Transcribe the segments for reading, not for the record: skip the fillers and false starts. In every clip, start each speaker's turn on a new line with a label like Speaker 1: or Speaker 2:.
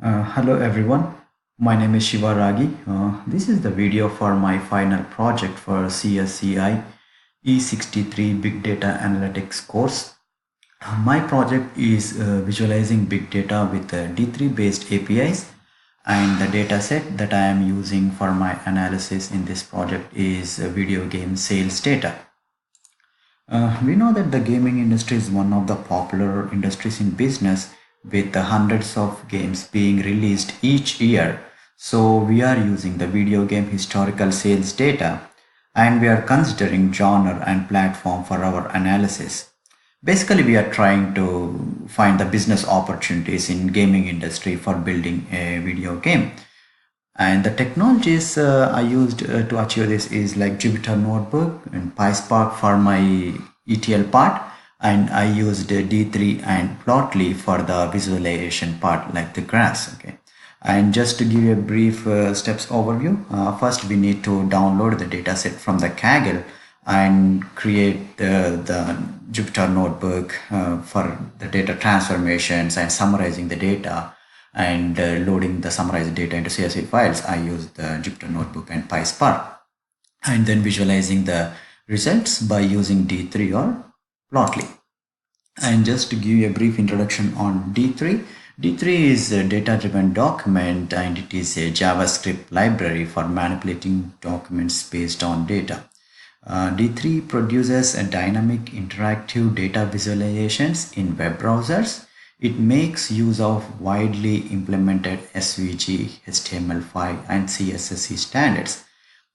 Speaker 1: Hello everyone, my name is Shiva Ragi. This is the video for my final project for CSCI E63 Big Data Analytics course. My project is visualizing big data with D3 based APIs, and the data set that I am using for my analysis in this project is video game sales data. We know that the gaming industry is one of the popular industries in business, with hundreds of games being released each year. So we are using the video game historical sales data, and we are considering genre and platform for our analysis. Basically, we are trying to find the business opportunities in gaming industry for building a video game. And the technologies I used to achieve this is like Jupyter Notebook and PySpark for my ETL part, and I used D3 and Plotly for the visualization part, like the graphs. Okay, and just to give you a brief steps overview, first we need to download the dataset from the Kaggle and create the Jupyter Notebook for the data transformations and summarizing the data and loading the summarized data into CSV files. I use the Jupyter Notebook and PySpark, and then visualizing the results by using D3 or Plotly. And just to give you a brief introduction on D3, D3 is a data-driven document, and it is a JavaScript library for manipulating documents based on data. D3 produces a dynamic interactive data visualizations in web browsers. It makes use of widely implemented SVG, HTML5, and CSSC standards.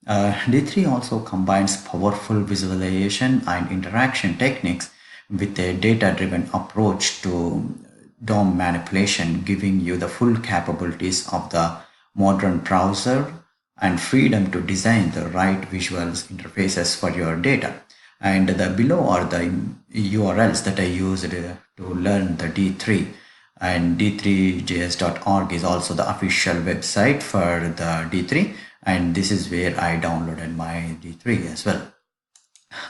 Speaker 1: D3 also combines powerful visualization and interaction techniques with a data-driven approach to DOM manipulation, giving you the full capabilities of the modern browser and freedom to design the right visuals interfaces for your data. And the below are the URLs that I used to learn the D3. And d3js.org is also the official website for the D3, and this is where I downloaded my D3 as well.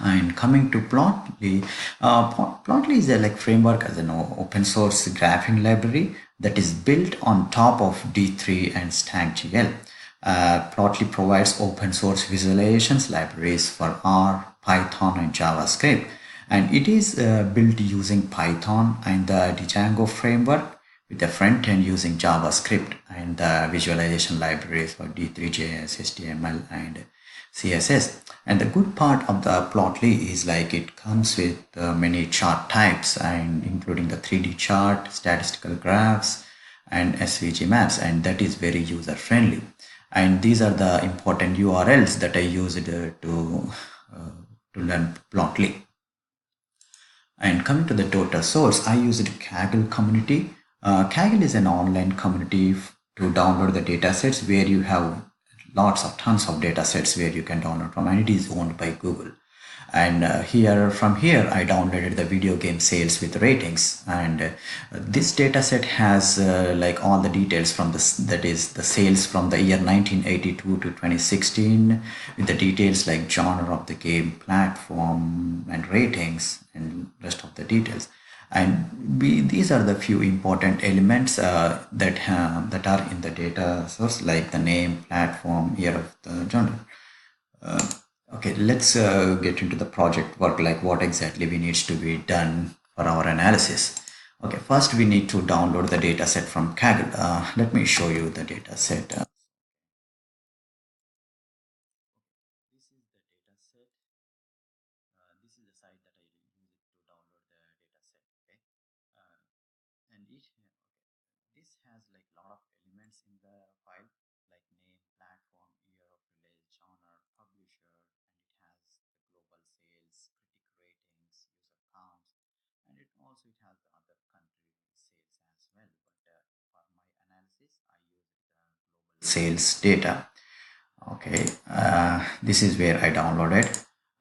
Speaker 1: And coming to Plotly, Plotly is a like framework as an open source graphing library that is built on top of D3 and StackGL. Plotly provides open source visualizations libraries for R, Python, and JavaScript, and it is built using Python and the Django framework, with the front end using JavaScript, and the visualization libraries for D3JS, HTML, and CSS. And the good part of the Plotly is like it comes with many chart types, and including the 3D chart, statistical graphs, and SVG maps, and that is very user friendly. And these are the important URLs that I used to learn Plotly. And coming to the data source, I used Kaggle community. Kaggle is an online community to download the data sets, where you have tons of data sets where you can download from, and it is owned by Google. And from here I downloaded the video game sales with ratings, and this data set has like all the details from this, that is the sales from the year 1982 to 2016, with the details like genre of the game, platform, and ratings, and rest of the details. And these are the few important elements that are in the data source, like the name, platform, year of the genre. Okay, let's get into the project work, like what exactly we needs to be done for our analysis. Okay, first we need to download the data set from Kaggle. Let me show you the data set. This is the data set. This is the site that I use it to download the data set. Okay, and this has like a lot of elements in the file, like name, platform, year of release, genre, publisher, and it has the global sales, critic ratings, user counts, and it has the other country sales as well. But for my analysis, I used the global sales data. Okay, this is where I downloaded.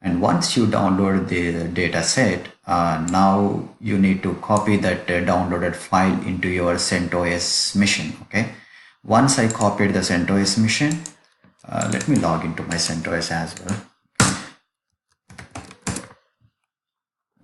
Speaker 1: And once you download the data set, now you need to copy that downloaded file into your CentOS machine. Okay, once I copied the CentOS machine, let me log into my CentOS as well.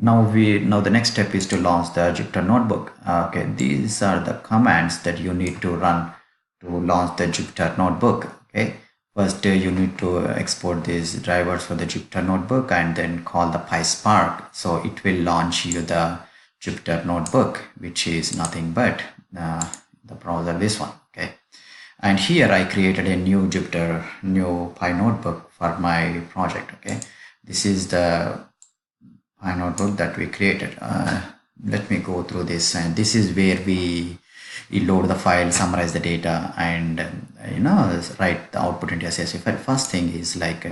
Speaker 1: Now the next step is to launch the Jupyter notebook. Okay, these are the commands that you need to run to launch the Jupyter notebook. Okay, first you need to export these drivers for the Jupyter notebook and then call the PySpark. So it will launch you the Jupyter notebook, which is nothing but the browser, this one. Okay, and here I created a new new Py notebook for my project. Okay, this is the Py notebook that we created. Let me go through this, and this is where we load the file, summarize the data, and write the output into a CSV file. First thing is like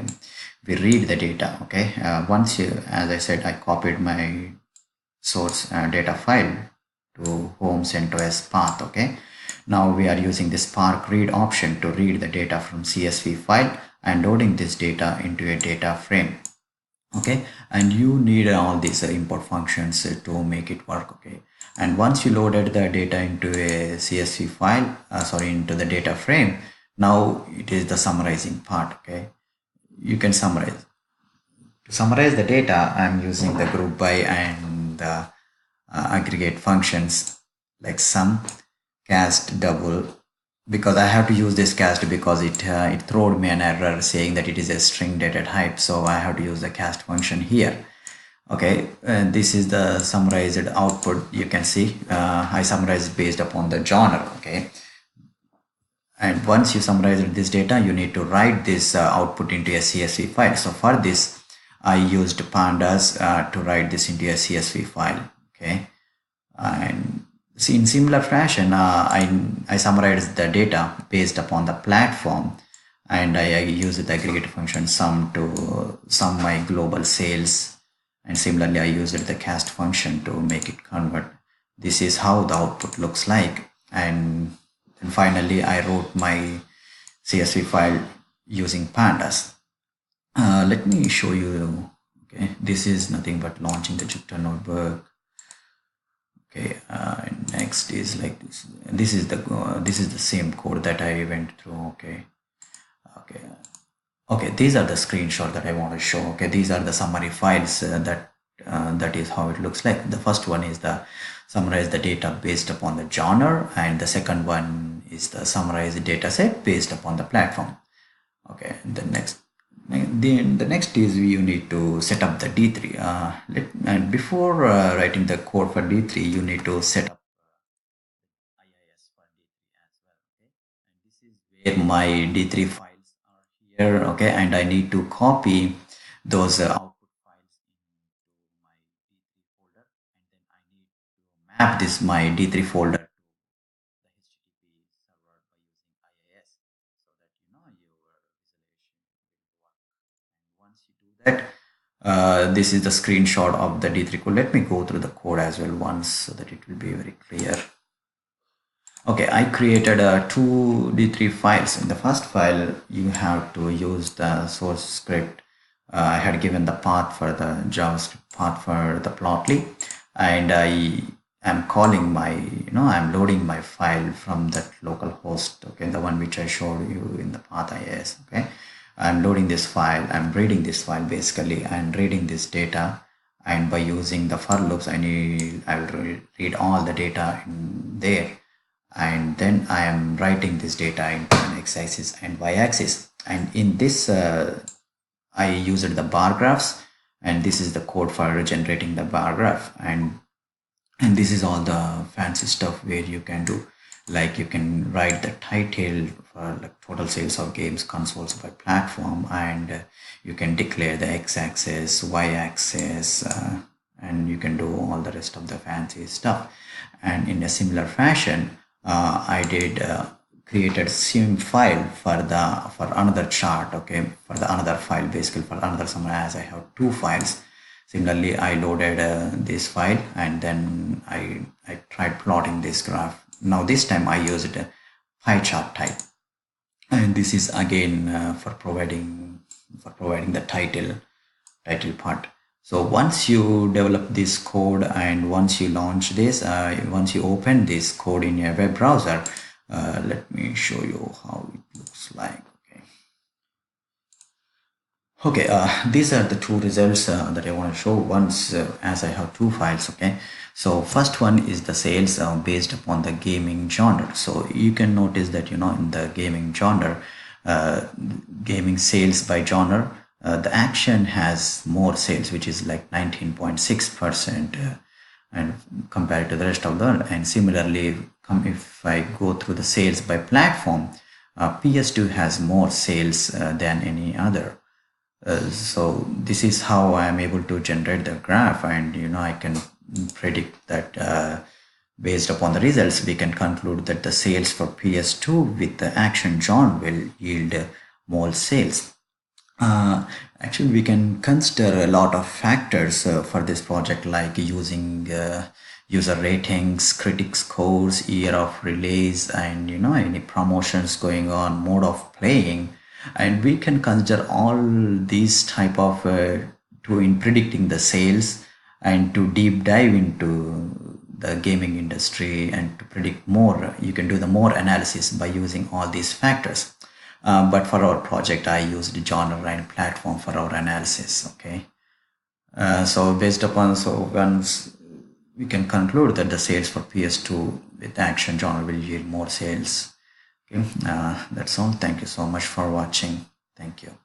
Speaker 1: we read the data. Okay, once you, as I said, I copied my source data file to home CentOS path. Okay, now we are using the Spark read option to read the data from CSV file and loading this data into a data frame. Okay, and you need all these import functions to make it work. Okay, and once you loaded the data into a CSV file, into the data frame, now it is the summarizing part. Okay, you can summarize. To summarize the data, I'm using the group by and the aggregate functions like sum, cast, double, because I have to use this cast because it threw me an error saying that it is a string data type, so I have to use the cast function here. Okay, and this is the summarized output. You can see I summarized based upon the genre. Okay, and once you summarize this data, you need to write this output into a CSV file. So for this, I used pandas to write this into a CSV file. Okay, and see, in similar fashion, I summarized the data based upon the platform, and I used the aggregate function sum to sum my global sales, and similarly I used the cast function to make it convert. This is how the output looks like, and then finally I wrote my CSV file using pandas. Let me show you. Okay, this is nothing but launching the Jupyter notebook. Okay, next is like this. This is the same code that I went through. Okay, these are the screenshot that I want to show. Okay, these are the summary files that is how it looks like. The first one is the summarize the data based upon the genre, and the second one is the summarize the data set based upon the platform. Okay, the next is you need to set up the D3. And before writing the code for D3, you need to set up IIS for D3 as well. Okay, and this is where my D3 files are here. Okay, and I need to copy those output files into my D3 folder, and then I need to map this my D3 folder to the HTTP server by using IIS, so that your visualization will work. And once you do that, this is the screenshot of the D3 code. Let me go through the code as well once so that it will be very clear. Okay, I created two D3 files. In the first file, you have to use the source script. I had given the path for the JavaScript path for the plotly, and I am calling my, I'm loading my file from that local host. Okay, the one which I showed you in the path IIS. Okay, I'm loading this file. I'm reading this file basically, and reading this data. And by using the for loops, I will read all the data in there, and then I am writing this data into an x-axis and y-axis. And in this I used the bar graphs, and this is the code for generating the bar graph, and this is all the fancy stuff where you can do, like you can write the title for like total sales of games consoles by platform, and you can declare the x-axis, y-axis, and you can do all the rest of the fancy stuff. And in a similar fashion, I did created same file for another chart. Okay, for the another file, basically for another summary, as I have two files. Similarly, I loaded this file, and then I tried plotting this graph. Now this time I used a pie chart type, and this is again for providing the title part. So once you develop this code, and once you launch this, once you open this code in your web browser, let me show you how it looks like. Okay, these are the two results that I want to show once as I have two files. Okay, so first one is the sales based upon the gaming genre. So you can notice that in the gaming genre, uh, gaming sales by genre, the action has more sales, which is like 19.6%, and compared to the rest of the. And similarly, if I go through the sales by platform, PS2 has more sales than any other. So this is how I am able to generate the graph, and I can predict that based upon the results we can conclude that the sales for PS2 with the action genre will yield more sales. Actually, we can consider a lot of factors for this project, like using user ratings, critic scores, year of release, and any promotions going on, mode of playing, and we can consider all these type of to in predicting the sales and to deep dive into the gaming industry and to predict more. You can do the more analysis by using all these factors. But for our project, I used genre and platform for our analysis. Okay. So based upon, so once we can conclude that the sales for PS2 with action genre will yield more sales. Okay. That's all. Thank you so much for watching. Thank you.